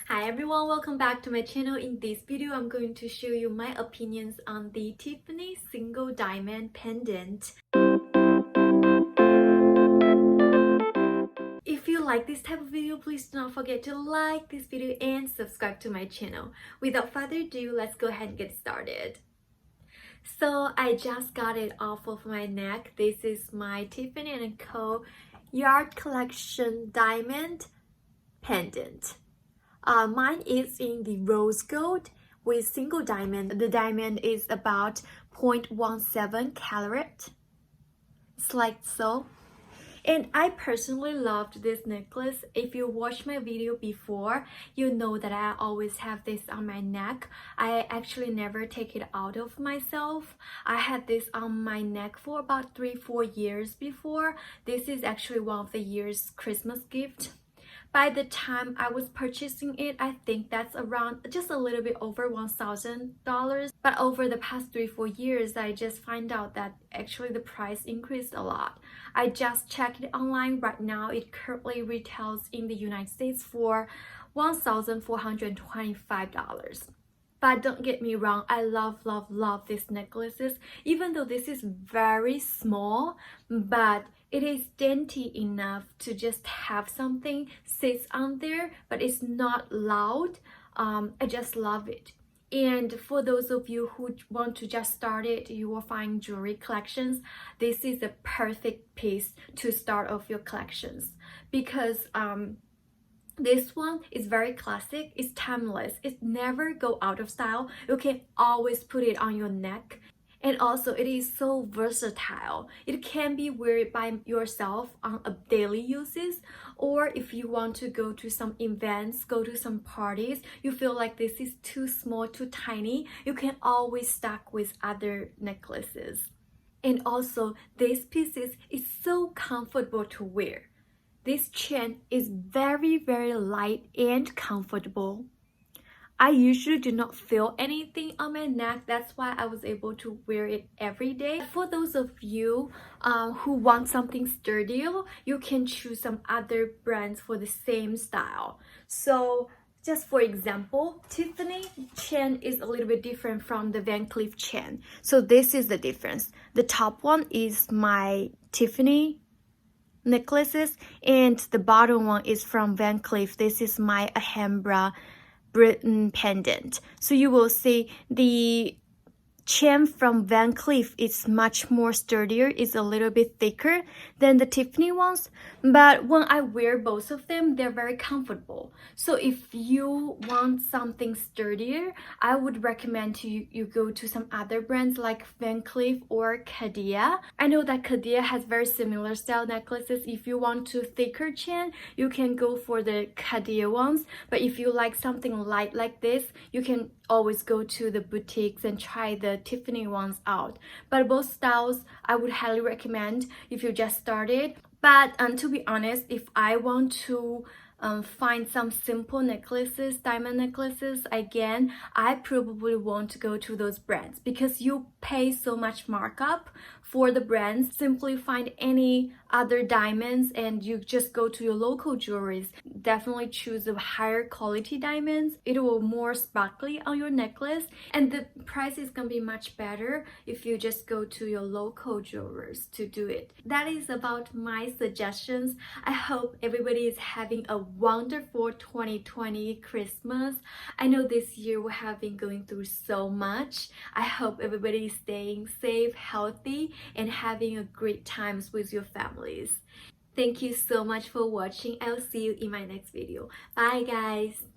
Hi everyone, welcome back to my channel. In this video, I'm going to show you my opinions on the Tiffany single diamond pendant. If you like this type of video, please do not forget to like this video and subscribe to my channel. Without further ado, let's go ahead and get started. So I just got it off of my neck. This is my Tiffany & Co. Yard Collection Diamond Pendant. Mine is in the rose gold with single diamond. The diamond is about 0.17 carat. It's like so. And I personally loved this necklace. If you watched my video before, you know that I always have this on my neck. I actually never take it out of myself. I had this on my neck for about 3-4 years before. This is actually one of the year's Christmas gift. By the time I was purchasing it, I think that's around just a little bit over $1,000. But over the past 3-4 years, I just find out that actually the price increased a lot. I just checked it online. Right now, it currently retails in the United States for $1,425. But don't get me wrong, I love these necklaces. Even though this is very small, but it is dainty enough to just have something sits on there, but it's not loud. I just love it. And for those of you who want to just start it, your fine jewelry collections, this is a perfect piece to start off your collections because this one is very classic, it's timeless, it never go out of style. You can always put it on your neck. And also it is so versatile. It can be worn by yourself on a daily uses, or if you want to go to some events, go to some parties, you feel like this is too small, too tiny, you can always stack with other necklaces. And also these pieces is so comfortable to wear. This chain is very light and comfortable. I usually do not feel anything on my neck. That's why I was able to wear it every day. For those of you who want something sturdier, you can choose some other brands for the same style. So just for example, Tiffany chain is a little bit different from the Van Cleef chain. So this is the difference. The top one is my Tiffany necklaces and the bottom one is from Van Cleef. This is my Alhambra Britain pendant. So you will see the chain from Van Cleef is much more sturdier, it's a little bit thicker than the Tiffany ones, but when I wear both of them, they're very comfortable. So if you want something sturdier, I would recommend you go to some other brands like Van Cleef or Caydia. I know that Caydia has very similar style necklaces. If you want to thicker chain, you can go for the Caydia ones, but if you like something light like this, you can always go to the boutiques and try the Tiffany ones out. But both styles I would highly recommend if you just started. But to be honest, if I want to find some simple necklaces, diamond necklaces, again, I probably won't go to those brands because you pay so much markup for the brands. Simply find any other diamonds and you just go to your local jewelries. Definitely choose the higher quality diamonds. It will more sparkly on your necklace and the price is gonna be much better if you just go to your local jewelers to do it. That is about my suggestions. I hope everybody is having a wonderful 2020 Christmas. I know this year we have been going through so much. I hope everybody is staying safe, healthy, and having a great times with your families. Thank you so much for watching. I'll see you in my next video. Bye guys!